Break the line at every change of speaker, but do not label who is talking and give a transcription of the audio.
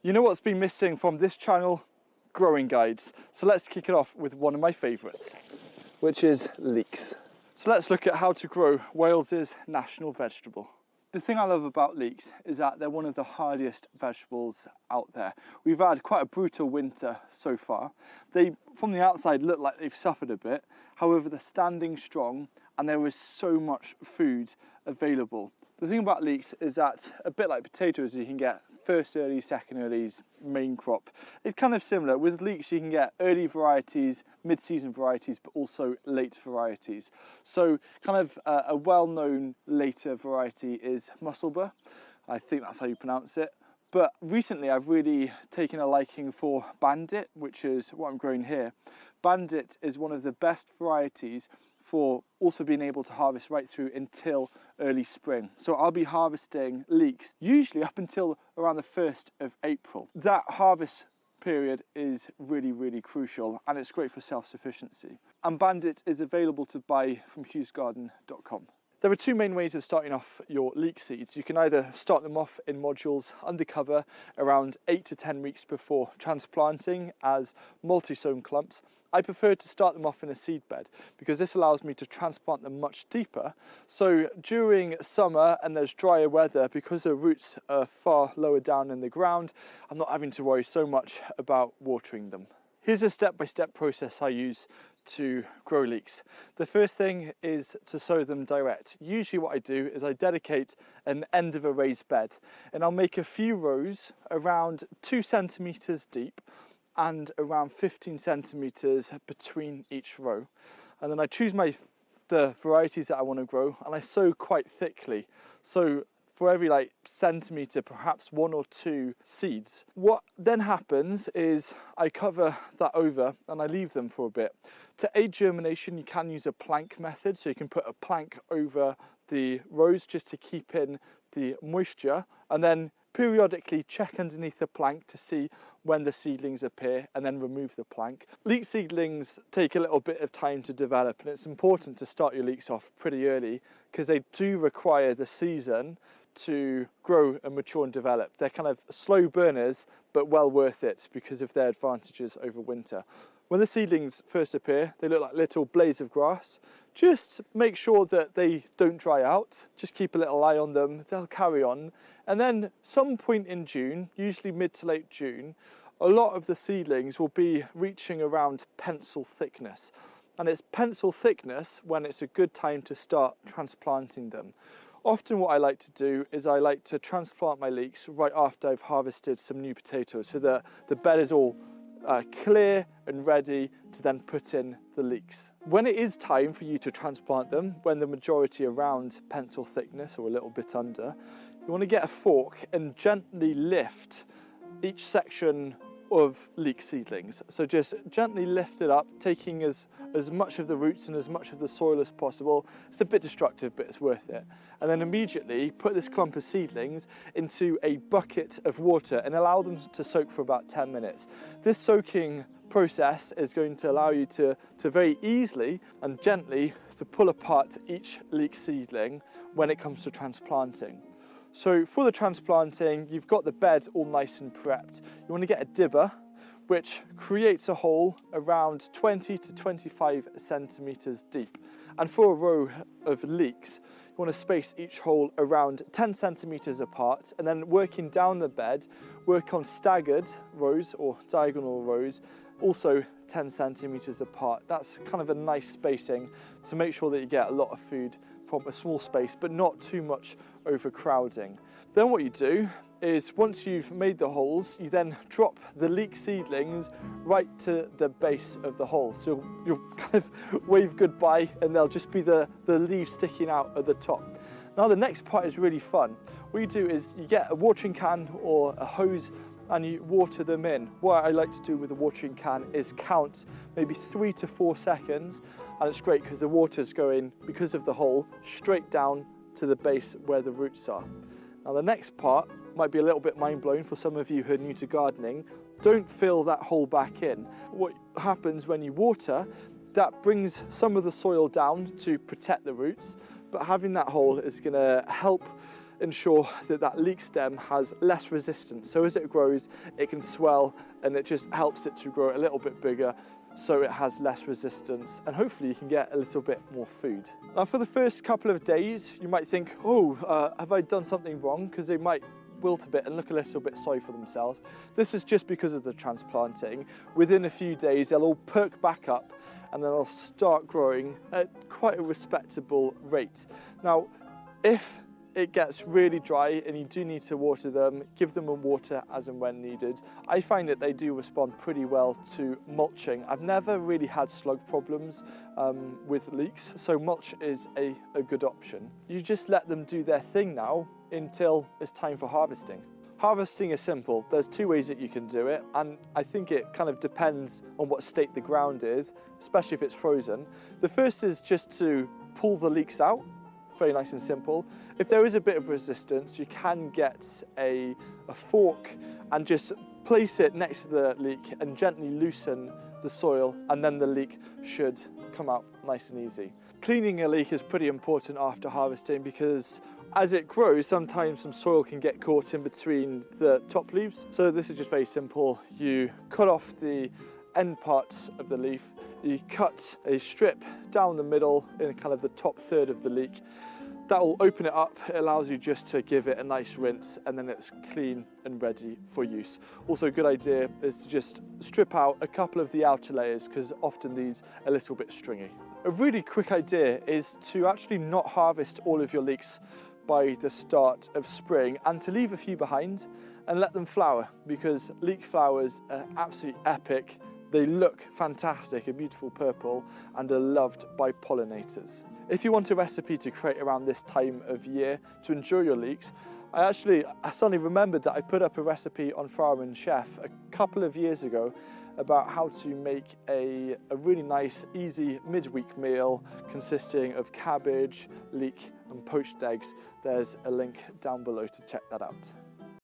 You know what's been missing from this channel? Growing guides. So let's kick it off with one of my favourites, which is leeks. So let's look at how to grow Wales's national vegetable. The thing I love about leeks is that they're one of the hardiest vegetables out there. We've had quite a brutal winter so far. They, from the outside, look like they've suffered a bit. However, they're standing strong and there is so much food available. The thing about leeks is that, a bit like potatoes, you can get first early, second earlies, main crop. It's kind of similar. With leeks you can get early varieties, mid-season varieties, but also late varieties. So kind of a well-known later variety is Musselburgh. I think that's how you pronounce it. But recently I've really taken a liking for Bandit, which is what I'm growing here. Bandit is one of the best varieties for also being able to harvest right through until early spring. So I'll be harvesting leeks usually up until around the 1st of April. That harvest period is really crucial and it's great for self-sufficiency. And Bandit is available to buy from hughesgarden.com. There are two main ways of starting off your leek seeds. You can either start them off in modules undercover around 8 to 10 weeks before transplanting as multi-sown clumps. I prefer to start them off in a seed bed because this allows me to transplant them much deeper. So during summer and there's drier weather, because the roots are far lower down in the ground, I'm not having to worry so much about watering them. Here's a step-by-step process I use to grow leeks. The first thing is to sow them direct. Usually what I do is I dedicate an end of a raised bed and I'll make a few rows around 2 centimeters deep and around 15 centimeters between each row. And then I choose the varieties that I want to grow and I sow quite thickly. So for every centimetre, perhaps 1 or 2 seeds. What then happens is I cover that over and I leave them for a bit. To aid germination, you can use a plank method, so you can put a plank over the rows just to keep in the moisture, and then periodically check underneath the plank to see when the seedlings appear and then remove the plank. Leek seedlings take a little bit of time to develop and it's important to start your leeks off pretty early because they do require the season to grow and mature and develop. They're kind of slow burners but well worth it because of their advantages over winter. When the seedlings first appear, they look like little blades of grass. Just make sure that they don't dry out. Just keep a little eye on them. They'll carry on. And then some point in June, usually mid to late June, a lot of the seedlings will be reaching around pencil thickness. And it's pencil thickness when it's a good time to start transplanting them. Often what I like to do is I like to transplant my leeks right after I've harvested some new potatoes so that the bed is all clear and ready to then put in the leeks. When it is time for you to transplant them, when the majority around pencil thickness or a little bit under, you want to get a fork and gently lift each section of leek seedlings. So just gently lift it up, taking as much of the roots and as much of the soil as possible. It's a bit destructive, but it's worth it. And then immediately put this clump of seedlings into a bucket of water and allow them to soak for about 10 minutes. This soaking process is going to allow you to very easily and gently to pull apart each leek seedling when it comes to transplanting. So for the transplanting, you've got the bed all nice and prepped. You want to get a dibber, which creates a hole around 20 to 25 centimeters deep. And for a row of leeks, you want to space each hole around 10 centimeters apart, and then working down the bed, work on staggered rows or diagonal rows, also 10 centimeters apart. That's kind of a nice spacing to make sure that you get a lot of food from a small space, but not too much overcrowding. Then what you do is once you've made the holes, you then drop the leek seedlings right to the base of the hole. So you'll kind of wave goodbye and there'll just be the leaves sticking out at the top. Now the next part is really fun. What you do is you get a watering can or a hose and you water them in. What I like to do with the watering can is count maybe 3 to 4 seconds, and it's great because the water's going, because of the hole, straight down to the base where the roots are. Now the next part might be a little bit mind-blowing for some of you who are new to gardening. Don't fill that hole back in. What happens when you water, that brings some of the soil down to protect the roots, but having that hole is going to help ensure that that leek stem has less resistance. So as it grows, it can swell, and it just helps it to grow a little bit bigger, so it has less resistance, and hopefully you can get a little bit more food. Now for the first couple of days, you might think, oh, have I done something wrong? Because they might wilt a bit and look a little bit sorry for themselves. This is just because of the transplanting. Within a few days, they'll all perk back up, and then they'll start growing at quite a respectable rate. Now, if it gets really dry and you do need to water them, give them a water as and when needed. I find that they do respond pretty well to mulching. I've never really had slug problems with leeks, so mulch is a good option. You just let them do their thing now until it's time for harvesting. Harvesting is simple. There's two ways that you can do it, and I think it kind of depends on what state the ground is, especially if it's frozen. The first is just to pull the leeks out. Very nice and simple. If there is a bit of resistance, you can get a fork and just place it next to the leek and gently loosen the soil, and then the leek should come out nice and easy. Cleaning a leek is pretty important after harvesting, because as it grows, sometimes some soil can get caught in between the top leaves. So this is just very simple. You cut off the end parts of the leaf, you cut a strip down the middle in kind of the top third of the leek. That will open it up. It allows you just to give it a nice rinse, and then it's clean and ready for use. Also a good idea is to just strip out a couple of the outer layers, because often these are a little bit stringy. A really quick idea is to actually not harvest all of your leeks by the start of spring, and to leave a few behind and let them flower, because leek flowers are absolutely epic. They look fantastic, a beautiful purple, and are loved by pollinators. If you want a recipe to create around this time of year to enjoy your leeks, I suddenly remembered that I put up a recipe on Farmer and Chef a couple of years ago about how to make a really nice, easy midweek meal consisting of cabbage, leek, and poached eggs. There's a link down below to check that out.